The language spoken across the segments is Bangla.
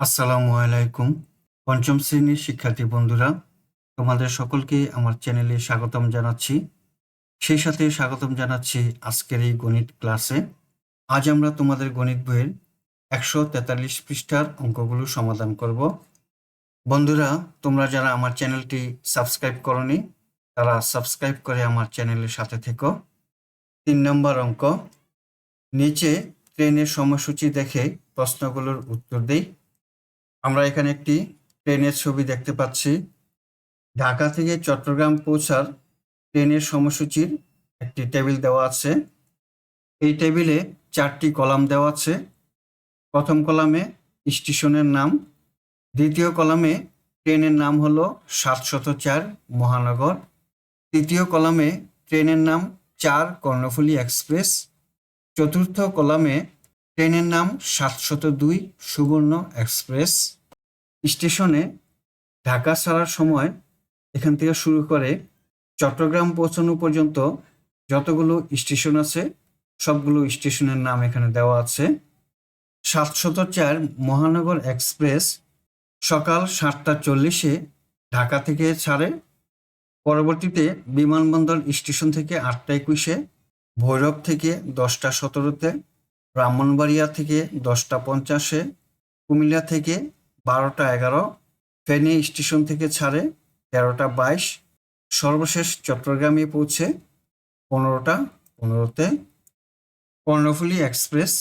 আসসালামু আলাইকুম। পঞ্চম শ্রেণীর শিক্ষার্থী বন্ধুরা, তোমাদের সকলকে আমার চ্যানেলে স্বাগতম জানাচ্ছি। সেই সাথে স্বাগতম জানাচ্ছি আজকের এই গণিত ক্লাসে। আজ আমরা তোমাদের গণিত বইয়ের 143 পৃষ্ঠার অঙ্কগুলো সমাধান করব। বন্ধুরা, তোমরা যারা আমার চ্যানেলটি সাবস্ক্রাইব করনি, তারা সাবস্ক্রাইব করে আমার চ্যানেলের সাথে থেকো। 3 নম্বর অঙ্ক, নিচে ট্রেনের সময়সূচি দেখে প্রশ্নগুলোর উত্তর দেই। আমরা এখানে একটি ট্রেনের ছবি দেখতে পাচ্ছি। ঢাকা থেকে চট্টগ্রাম পৌঁছার ট্রেনের সময়সূচির একটি টেবিল দেওয়া আছে। এই টেবিলে 4টি কলাম দেওয়া আছে। প্রথম কলামে স্টেশনের নাম, দ্বিতীয় কলামে ট্রেনের নাম হলো 704 মহানগর, তৃতীয় কলামে ট্রেনের নাম 4 কর্ণফুলী এক্সপ্রেস, চতুর্থ কলামে ট্রেনের নাম 702 সুবর্ণ এক্সপ্রেস। স্টেশনে ঢাকা ছাড়ার সময় এখান থেকে শুরু করে চট্টগ্রাম পৌঁছানো পর্যন্ত যতগুলো স্টেশন আছে সবগুলো স্টেশনের নাম এখানে দেওয়া আছে। 704 মহানগর এক্সপ্রেস সকাল 7টা 40-এ ঢাকা থেকে ছাড়ে। পরবর্তীতে বিমানবন্দর স্টেশন থেকে 8টা 21-এ, ভৈরব থেকে 10টা 17-তে, ব্রাহ্মণবাড়িয়া থেকে 10টা 50-এ, কুমিল্লা থেকে 12টা 11, ফেনী স্টেশন থেকে ছাড়ে 13টা 22, সর্বশেষ চট্টগ্রামে পৌঁছে 15টা 15-তে। কর্ণফুলী এক্সপ্রেস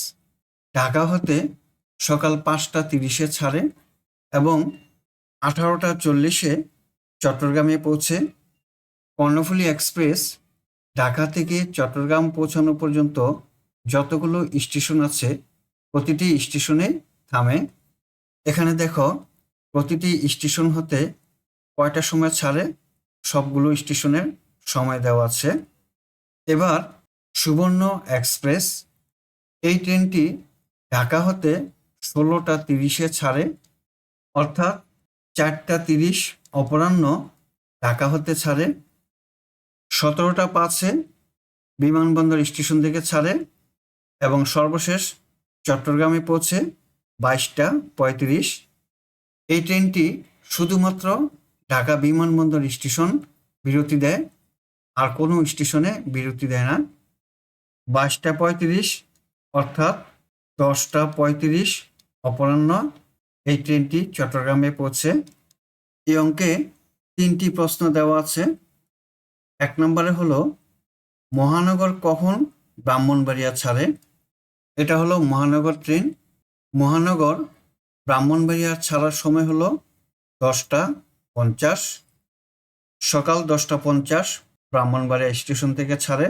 ঢাকা হতে সকাল 5টা 30-এ ছাড়ে এবং 18টা 40-এ চট্টগ্রামে পৌঁছে। কর্ণফুলী এক্সপ্রেস ঢাকা থেকে চট্টগ্রাম পৌঁছানো পর্যন্ত যতগুলো স্টেশন আছে প্রতিটি স্টেশনে থামে। এখানে দেখো প্রতিটি স্টেশন হতে কয়টা সময় ছাড়ে, সবগুলো স্টেশনের সময় দেওয়া আছে। এবার সুবর্ণ এক্সপ্রেস, এই ট্রেনটি ঢাকা হতে 16টা 30-এ ছাড়ে, অর্থাৎ 4টা 30 অপরাহ্ন ঢাকা হতে ছাড়ে। 17টা 5-এ বিমানবন্দর স্টেশন থেকে ছাড়ে এবং সর্বশেষ চট্টগ্রামে পৌঁছে 22টা 35। এই ট্রেনটি শুধুমাত্র ঢাকা বিমানবন্দর স্টেশন বিরতি দেয়, আর কোনো স্টেশনে বিরতি দেয় না। 22টা 35 অর্থাৎ 10টা 35 অপরাহ্ন এই ট্রেনটি চট্টগ্রামে পৌঁছে। এই অঙ্কে 3টি প্রশ্ন দেওয়া আছে। 1 নম্বরে হলো মহানগর কখন ব্রাহ্মণবাড়িয়া ছাড়ে। এটা হলো মহানগর ট্রেন। মহানগর ব্রাহ্মণবাড়িয়া ছাড়ার সময় হলো 10টা 50, সকাল 10টা 50 ব্রাহ্মণবাড়িয়া স্টেশন থেকে ছাড়ে।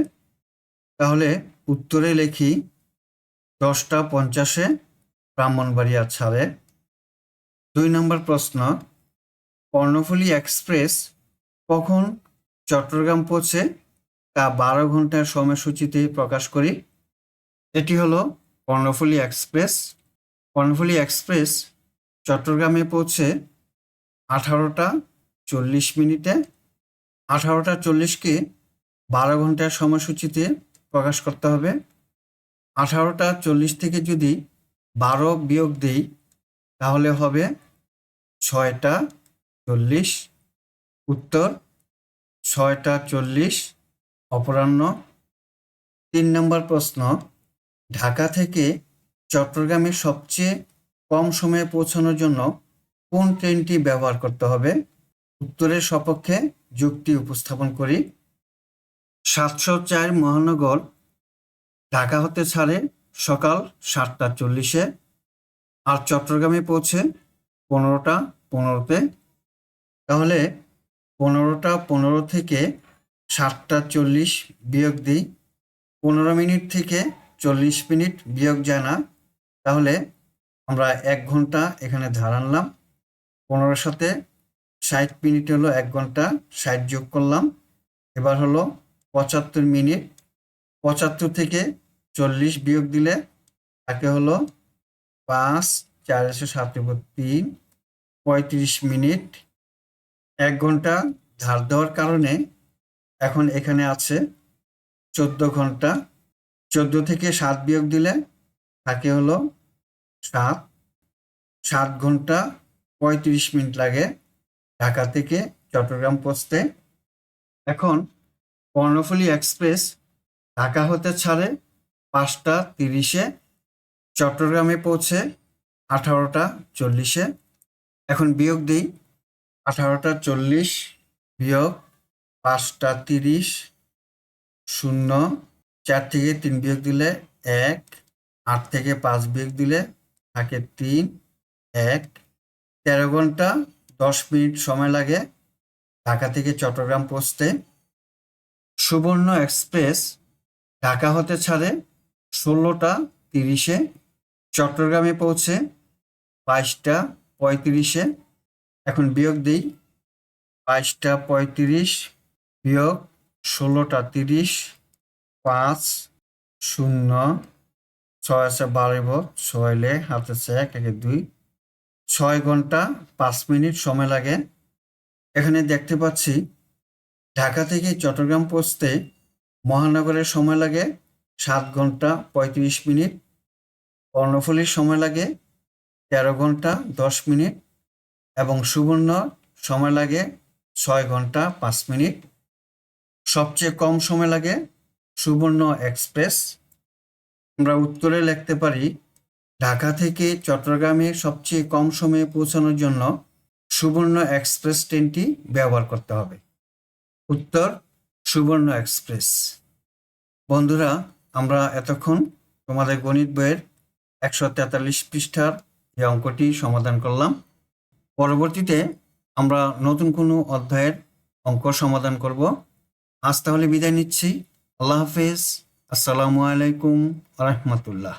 তাহলে উত্তরে লিখি 10টা 50-এ ব্রাহ্মণবাড়িয়া ছাড়ে। 2 নম্বর প্রশ্ন, কর্ণফুলী এক্সপ্রেস কখন চট্টগ্রাম পৌঁছে তা 12 ঘন্টার সময়সূচিতে প্রকাশ করি। এটি হলো কর্ণফুলী এক্সপ্রেস। কর্ণফুলী এক্সপ্রেস চট্টগ্রামে পৌঁছে 18টা 40 মিনিটে। 18টা 40-কে 12 ঘন্টার সময়সূচিতে প্রকাশ করতে হবে। 18টা 40 থেকে যদি 12 বিয়োগ দিই তাহলে হবে 6টা 40। উত্তর 6টা 40 অপরাহ্ন। 3 নম্বর প্রশ্ন, ঢাকা থেকে চট্টগ্রামে সবচেয়ে কম সময়ে পৌঁছানোর জন্য কোন ট্রেনটি ব্যবহার করতে হবে। উত্তরের সপক্ষে যুক্তি উপস্থাপন করি। 704 মহানগর ঢাকা হতে ছাড়ে সকাল 7টা 40-এ আর চট্টগ্রামে পৌঁছে 15টা 15-তে। তাহলে 15টা 15 থেকে 7টা 40 বিয়োগ দিই, 15 মিনিট থেকে 40 মিনিট বিয়োগ যায় না, তাহলে আমরা 1 ঘন্টা এখানে ধার আনলাম। 15-এর সাথে 60 মিনিট হলো 1 ঘন্টা, 60 যোগ করলাম, এবার হলো 75 মিনিট। 75 থেকে 40 বিয়োগ দিলে তাকে হলো 5, 4 × 7 = 3, 35 মিনিট। 1 ঘন্টা ধার দেওয়ার কারণে এখন এখানে আছে 14 ঘন্টা। 14 থেকে 7 বিয়োগ দিলে থাকে হলো 7। 7 ঘন্টা 35 মিনিট লাগে ঢাকা থেকে চট্টগ্রাম পৌঁছতে। এখন কর্ণফুলী এক্সপ্রেস ঢাকা হতে ছাড়ে 5টা 30-এ, চট্টগ্রামে পৌঁছে 18টা 40-এ। এখন বিয়োগ দিই, 18টা 40 বিয়োগ 5টা 30, 0, 4 থেকে 3 বিয়োগ দিলে 1, 8 থেকে 5 বিয়োগ দিলে থাকে 3, 1। 13 ঘন্টা 10 মিনিট সময় লাগে ঢাকা থেকে চট্টগ্রাম পৌঁছতে। সুবর্ণ এক্সপ্রেস ঢাকা হতে ছাড়ে 16টা 30-এ, চট্টগ্রামে পৌঁছে 22টা 35-এ। এখন বিয়োগ দিই, 22টা 35 বিয়োগ 16টা 30, 5, 0, 6 আছে 12, 6 হাতে 1, 1 2, 6 ঘন্টা 5 মিনিট সময় লাগে। এখানে দেখতে পাচ্ছি ঢাকা থেকে চট্টগ্রাম পৌঁছতে মহানগরের সময় লাগে 7 ঘন্টা 35 মিনিট, কর্ণফুলীর সময় লাগে 13 ঘন্টা 10 মিনিট এবং সুবর্ণ সময় লাগে 6 ঘন্টা 5 মিনিট। সবচেয়ে কম সময় লাগে সুবর্ণ এক্সপ্রেস। আমরা উত্তরে লিখতে পারি ঢাকা থেকে চট্টগ্রামে সবচেয়ে কম সময়ে পৌঁছানোর জন্য সুবর্ণ এক্সপ্রেস ট্রেনটি ব্যবহার করতে হবে। উত্তর সুবর্ণ এক্সপ্রেস। বন্ধুরা, আমরা এতক্ষণ তোমাদের গণিত বইয়ের 143 পৃষ্ঠার এই অঙ্কটি সমাধান করলাম। পরবর্তীতে আমরা নতুন কোনো অধ্যায়ের অঙ্ক সমাধান করব। আজ তাহলে বিদায় নিচ্ছি। আল্লাহ হাফেজ। আসসালামু আলাইকুম ওয়া রাহমাতুল্লাহ।